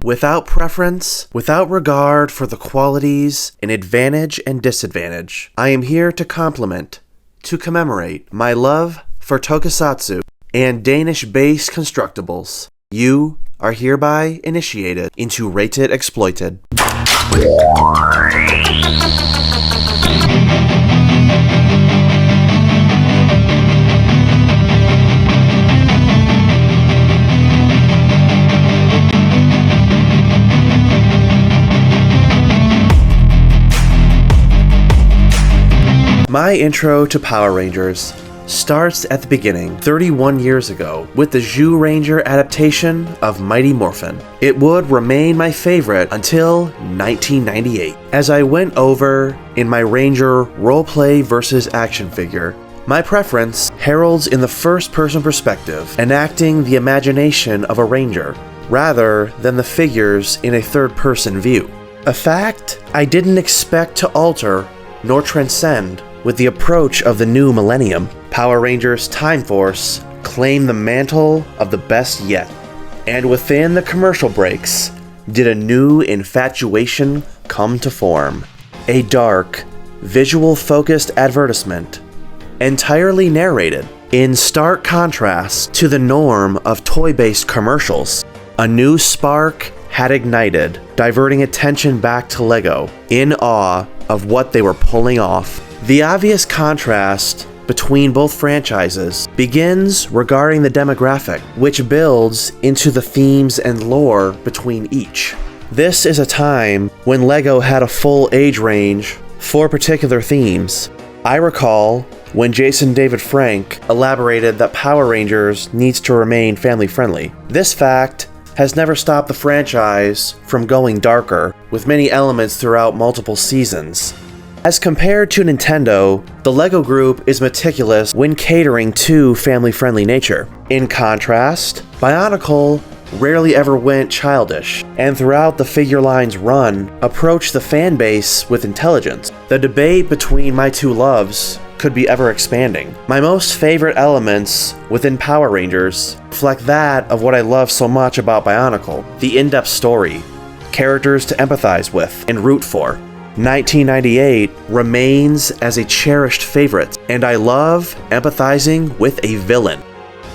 without preference, without regard for the qualities and advantage and disadvantage. I am here to to commemorate my love for tokusatsu and Danish-based constructibles. You are hereby initiated into Rated Exploited. My intro to Power Rangers starts at the beginning, 31 years ago, with the Zyuranger adaptation of Mighty Morphin. It would remain my favorite until 1998, as I went over in my Ranger roleplay versus action figure. My preference heralds in the first-person perspective, enacting the imagination of a Ranger, rather than the figures in a third-person view. A fact I didn't expect to alter nor transcend with the approach of the new millennium. Power Rangers Time Force claimed the mantle of the best yet, and within the commercial breaks, did a new infatuation come to form. A dark, visual-focused advertisement, entirely narrated, in stark contrast to the norm of toy-based commercials. A new spark had ignited, diverting attention back to LEGO, in awe of what they were pulling off. The obvious contrast between both franchises begins regarding the demographic, which builds into the themes and lore between each. This is a time when LEGO had a full age range for particular themes. I recall when Jason David Frank elaborated that Power Rangers needs to remain family-friendly. This fact has never stopped the franchise from going darker, with many elements throughout multiple seasons. As compared to Nintendo, the LEGO Group is meticulous when catering to family-friendly nature. In contrast, Bionicle rarely ever went childish, and throughout the figure line's run, approached the fan base with intelligence. The debate between my two loves could be ever expanding. My most favorite elements within Power Rangers reflect that of what I love so much about Bionicle: the in-depth story, characters to empathize with and root for. 1998 remains as a cherished favorite, and I love empathizing with a villain.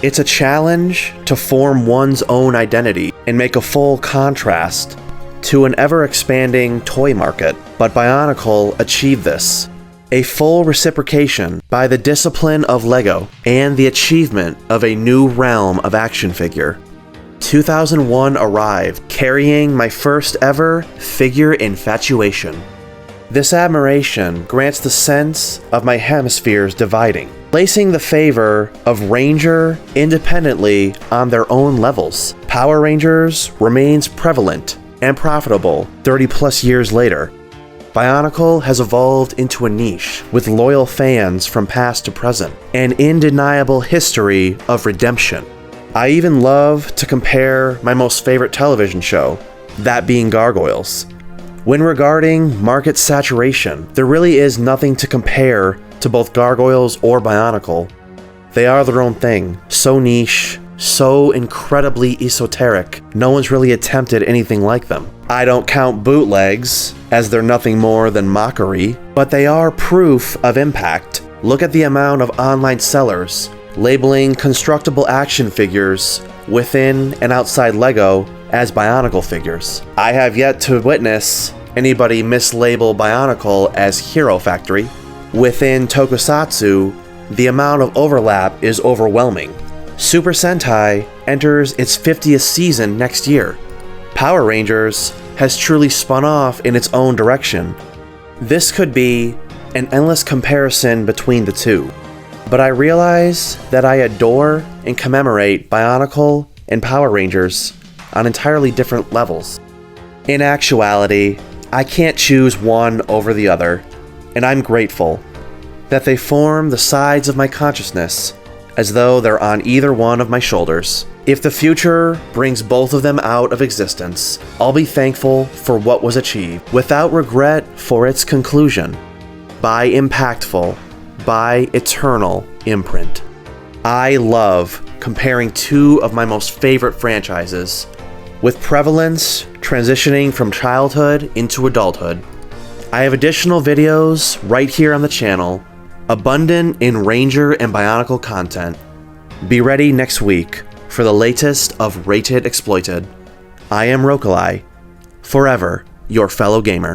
It's a challenge to form one's own identity and make a full contrast to an ever-expanding toy market, but Bionicle achieved this. A full reciprocation by the discipline of LEGO and the achievement of a new realm of action figure. 2001 arrived, carrying my first ever figure infatuation. This admiration grants the sense of my hemispheres dividing, placing the favor of Ranger independently on their own levels. Power Rangers remains prevalent and profitable 30+ years later. Bionicle has evolved into a niche with loyal fans from past to present, an undeniable history of redemption. I even love to compare my most favorite television show, that being Gargoyles. When regarding market saturation, there really is nothing to compare to both Gargoyles or Bionicle. They are their own thing, so niche, so incredibly esoteric, no one's really attempted anything like them. I don't count bootlegs, as they're nothing more than mockery, but they are proof of impact. Look at the amount of online sellers labeling constructible action figures within and outside LEGO as Bionicle figures. I have yet to witness anybody mislabel Bionicle as Hero Factory. Within Tokusatsu, the amount of overlap is overwhelming. Super Sentai enters its 50th season next year. Power Rangers has truly spun off in its own direction. This could be an endless comparison between the two, but I realize that I adore and commemorate Bionicle and Power Rangers on entirely different levels. In actuality, I can't choose one over the other, and I'm grateful that they form the sides of my consciousness as though they're on either one of my shoulders. If the future brings both of them out of existence, I'll be thankful for what was achieved, without regret for its conclusion, by impactful, by eternal imprint. I love comparing two of my most favorite franchises, with prevalence transitioning from childhood into adulthood. I have additional videos right here on the channel, abundant in Ranger and Bionicle content. Be ready next week for the latest of Rated Exploited. I am Rokalai, forever your fellow gamer.